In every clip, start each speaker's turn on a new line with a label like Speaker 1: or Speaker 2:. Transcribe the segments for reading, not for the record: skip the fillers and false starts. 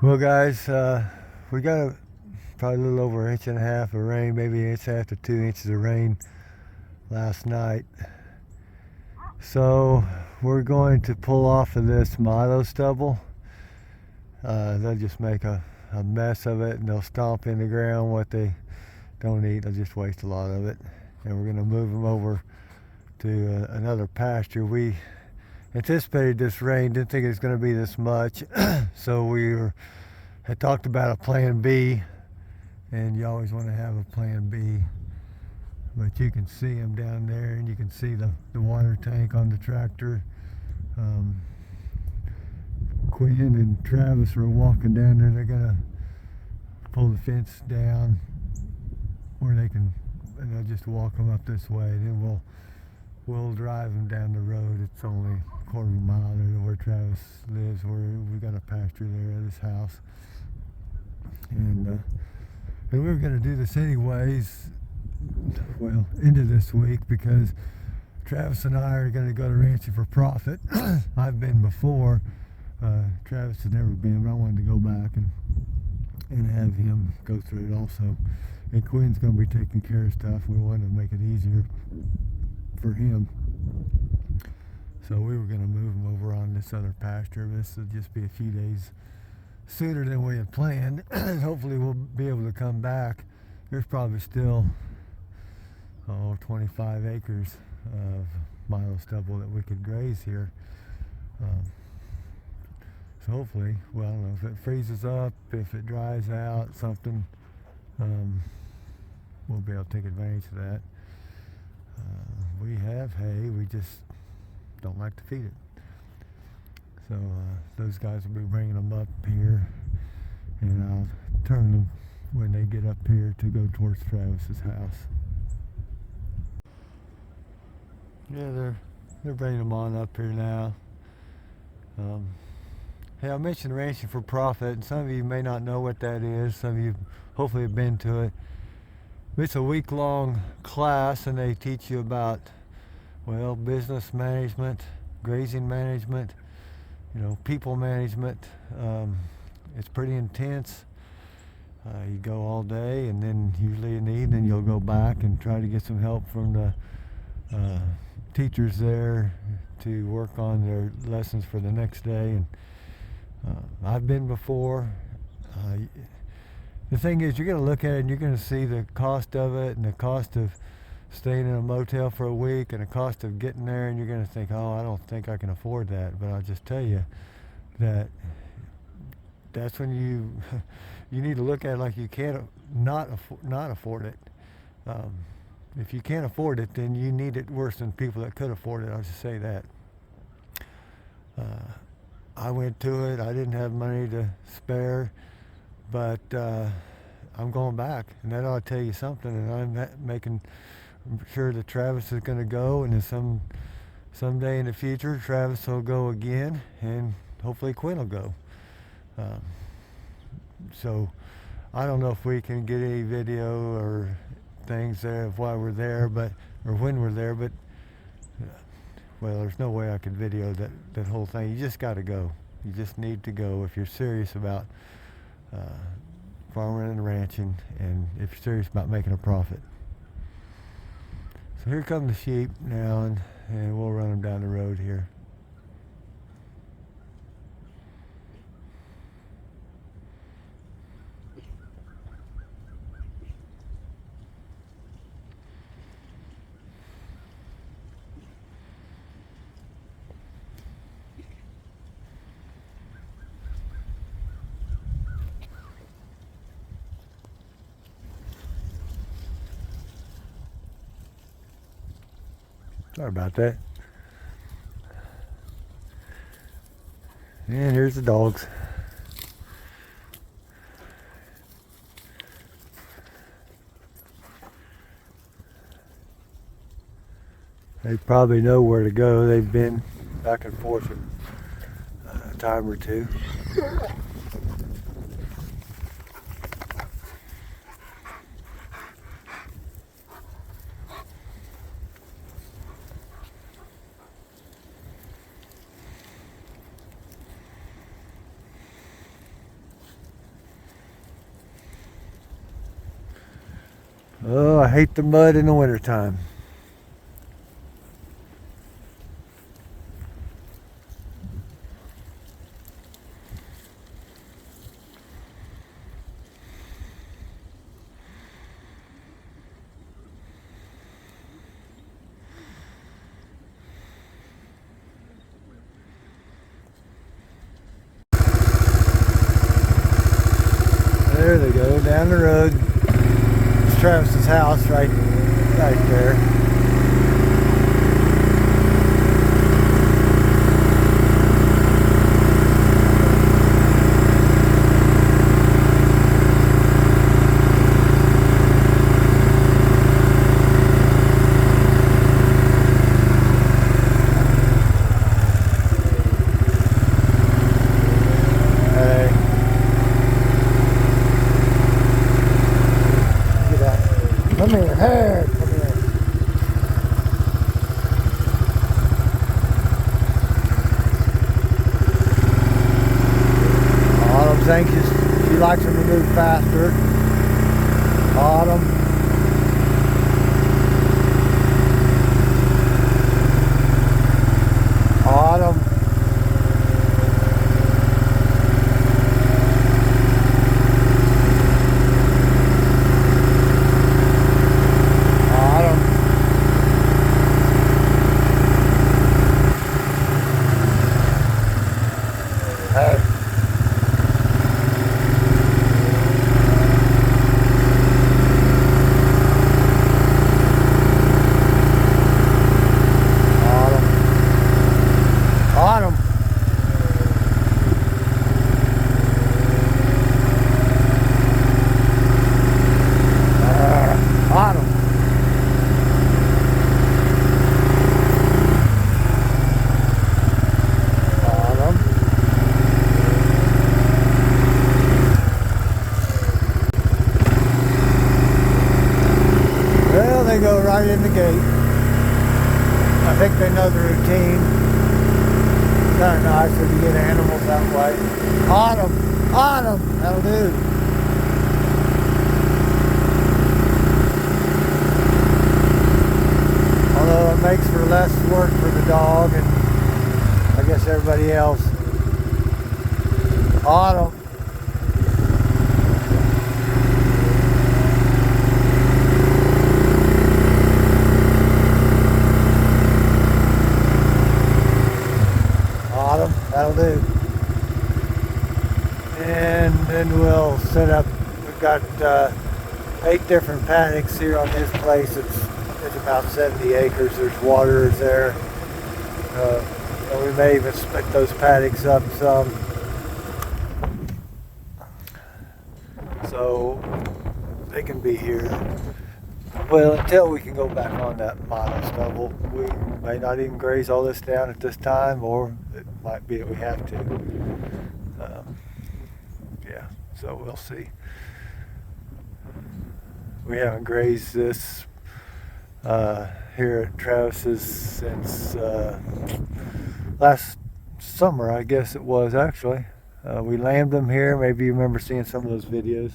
Speaker 1: Well, guys, we got probably a little over an inch and a half of rain, maybe an inch and a half to 2 inches of rain last night. So we're going to pull off of this milo stubble. They'll just make a mess of it, and they'll stomp in the ground what they don't eat. They'll just waste a lot of it. And we're going to move them over to another pasture. We anticipated this rain, didn't think it was going to be this much, so had talked about a plan B, and you always want to have a plan B. But you can see them down there, and you can see the water tank on the tractor. Quinn and Travis are walking down there. They're gonna pull the fence down where they can, and they'll just walk them up this way. Then we'll drive them down the road. It's only a quarter of a mile there to where Travis lives. We got a pasture there at his house, and we were gonna do this anyways. Well, into this week, because Travis and I are going to go to ranching for profit. I've been before. Travis has never been, but I wanted to go back and have him go through it also. And Quinn's going to be taking care of stuff. We wanted to make it easier for him. So we were going to move him over on this other pasture. This will just be a few days sooner than we had planned. Hopefully we'll be able to come back. There's probably still 25 acres of milo stubble that we could graze here. So hopefully, well, I don't know if it freezes up, if it dries out, something, we'll be able to take advantage of that. We have hay, we just don't like to feed it. So those guys will be bringing them up here, and I'll turn them when they get up here to go towards Travis's house. Yeah, they're bringing them on up here now. Hey, I mentioned ranching for profit, and some of you may not know what that is. Some of you hopefully have been to it. It's a week-long class, and they teach you about, well, business management, grazing management, people management. It's pretty intense. You go all day, and then usually in the evening you'll go back and try to get some help from the teachers there to work on their lessons for the next day. And I've been before. The thing is, you're going to look at it and you're going to see the cost of it, and the cost of staying in a motel for a week, and the cost of getting there, and you're going to think, oh, I don't think I can afford that. But I'll just tell you that that's when you need to look at it like you can't not afford it. If you can't afford it, then you need it worse than people that could afford it. I'll just say that. I went to it. I didn't have money to spare, but I'm going back, and that ought to tell you something. And I'm making sure that Travis is going to go, and then someday in the future, Travis will go again, and hopefully Quinn will go. So I don't know if we can get any video or things there of why we're there, or when we're there, but well, there's no way I could video that whole thing. You just got to go. You just need to go if you're serious about farming and ranching, and if you're serious about making a profit. So here come the sheep now, and we'll run them down the road here. Sorry about that. And here's the dogs. They probably know where to go. They've been back and forth a time or two. Oh, I hate the mud in the wintertime. There they go, down the road. It's Travis's house right there. Come here, hey, come here. Autumn's anxious. She likes him to move faster. Autumn. Autumn. Hey. Autumn. Autumn. Well, they go right in the gate. I think they know the routine. Kind of nice if you get animals that way. Autumn, autumn, that'll do. Although it makes for less work for the dog and I guess everybody else. Autumn. That'll do. And then we'll set up, we've got 8 different paddocks here on this place. It's about 70 acres. There's water there. And we may even split those paddocks up some. So they can be here. Well, until we can go back on that milo stubble. We may not even graze all this down at this time, or it might be that we have to. Yeah, so we'll see. We haven't grazed this here at Travis's since last summer, I guess it was actually. We lambed them here. Maybe you remember seeing some of those videos.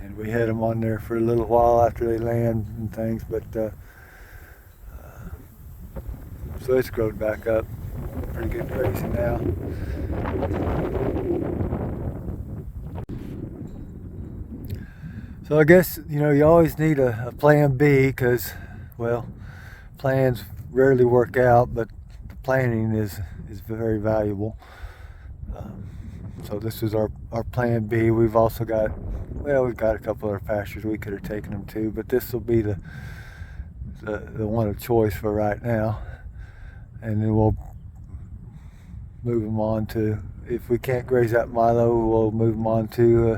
Speaker 1: And we had them on there for a little while after they lambed and things, but so it's grown back up. Pretty good grazing now. So I guess, you know, you always need a plan B because, well, plans rarely work out, but the planning is very valuable. So this is our plan B. We've also got, well, we've got a couple other pastures we could have taken them to, but this will be the one of choice for right now. And then we'll move them on to, if we can't graze that milo, we'll move them on to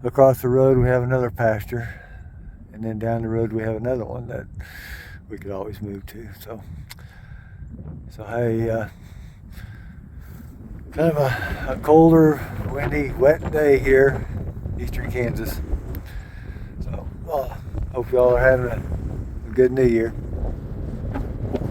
Speaker 1: across the road we have another pasture, and then down the road we have another one that we could always move to. So hey, kind of a colder, windy, wet day here in eastern Kansas. So hope y'all are having a good new year.